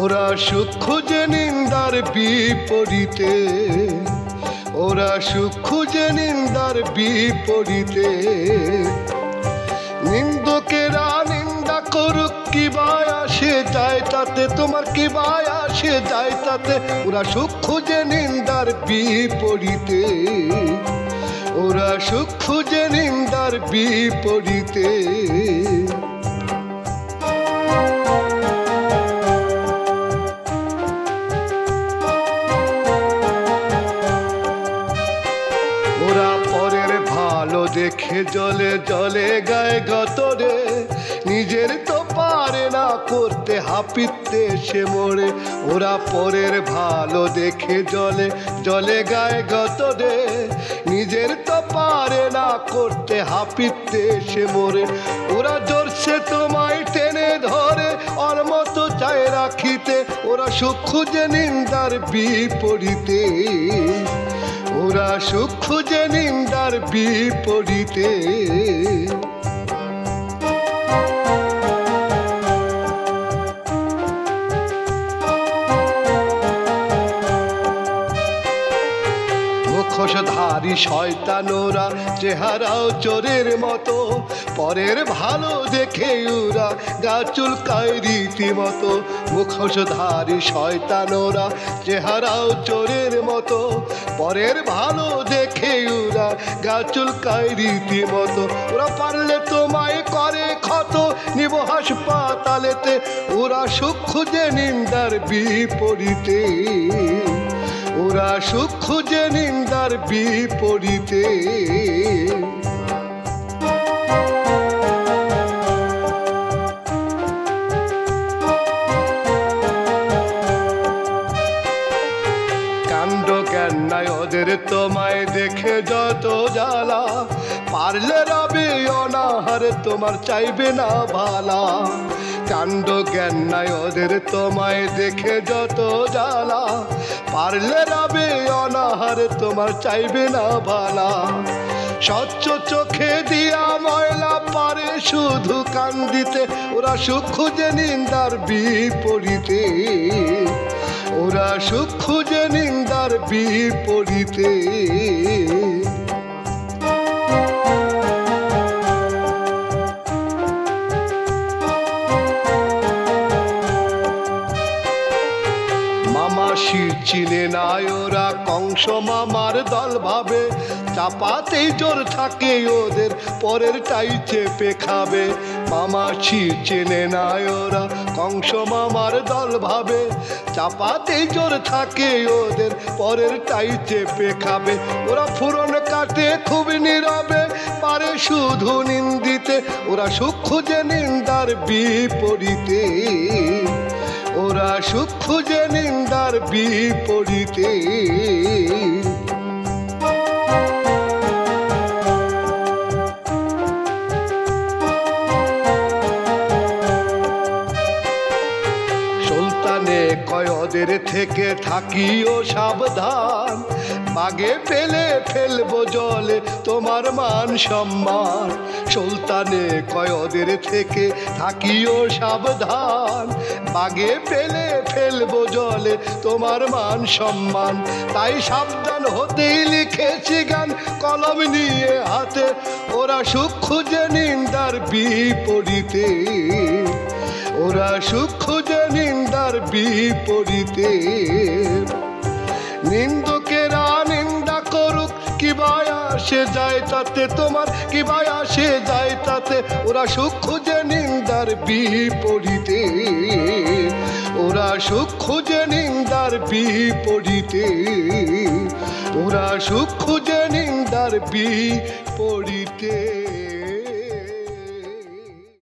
ওরা সুখ খুঁজে নিন্দার বিপরীতে, ওরা সুখ খুঁজে নিন্দার বিপরীতে। নিন্দকেরা নিন্দা করুক কি বাই আসে যায় তাতে, তোমার কি বাই আসে যায় তাতে। ওরা সুখ খুঁজে নিন্দার বিপরীতে, ওরা সুখ খুঁজে নিন্দার বিপরীতে। ওরা পরের ভালো দেখে জলে জলে গায়ে গতরে, নিজের তো পারে না করতে হাপিতে সে মোড়ে। ওরা পরের ভালো দেখে জলে জলে গায়ে গতরে, নিজের তো পারে না করতে হাপিতে সে মোড়ে। ওরা জোরসে তোমায় টেনে ধরে ওর মতো চায় রাখিতে, ওরা সুখ খুঁজে নিন্দার বিপরীতে, ওরা সুখ খুঁজে নিন্দার বিপরীতে। মুখোশধারী শয়তানোরা চেহারাও চোরের মতো, পরের ভালো দেখে ওরা গা চুলকায় রীতিমতো। মুখোশধারী শয়তানোরা চেহারাও চোরের মতো, পরের ভালো দেখে ওরা গা চুলকায় রীতিমতো। ওরা পারলে তোমায় করে ক্ষত নিব হাসপাতালেতে, ওরা সুখ খুঁজে নিন্দার বিপরীতে, ওরা সুখ খুঁজে নিন্দার বিপরীতে। কাণ্ড জ্ঞান নাই ওদের তোমায় দেখে যত জ্বালা, পারলে রবে অনাহার তোমার চাইবে না ভালা। কাণ্ড জ্ঞান নাই ওদের তোমায় দেখে যত জ্বালা, পারলে রবে অনাহার তোমার চাইবে না ভালা। স্বচ্ছ চোখে দিয়া ময়লা পারে শুধু কান্দিতে, ওরা সুখ খুঁজে নিন্দার বিপরীতে, ওরা সুখ খুঁজে নিন্দার বিপরীতে। মামাশির চিনে নাই ওরা কংস মামার দল ভাবে, চাপাতেই জোর থাকে ওদের পরেরটাই চেপে খাবে। মামাশির চিনে নাই ওরা কংস মামার দল ভাবে, চাপাতেই জোর থাকে ওদের পরেরটাই চেপে খাবে। ওরা ফুরন কাটে খুব নীরবে পারে শুধু নিন্দিতে, ওরা সুখ খুঁজে নিন্দার বিপরীতে, ওরা সুখ খুঁজে নিন্দার বিপরীতে। সুলতানে কয় ওদের থেকে থাকিও সাবধান, বাগে পেলে ফেলবো জলে তোমার মান সম্মান। সুলতানে কয় ওদের থেকে থাকিও সাবধান, বাগে পেলে ফেলবো জলে তোমার মান সম্মান। তাই সাবধান হতেই লিখেছি গান কলম নিয়ে হাতে, ওরা সুখ খুঁজে নিন্দার বিপরীতে, ওরা সুখ খুঁজে নিন্দার বিপরীতে। নিন্দকেরা নিন্দা করুক কি বাই আসে যায় তাতে, তোমার কি বাই আসে যায় তাতে। ওরা সুখ খুঁজে নিন্দার বিপরীতে, ওরা সুখ খুঁজে নিন্দার বিপরীতে, ওরা সুখ খুঁজে নিন্দার বিপরীতে।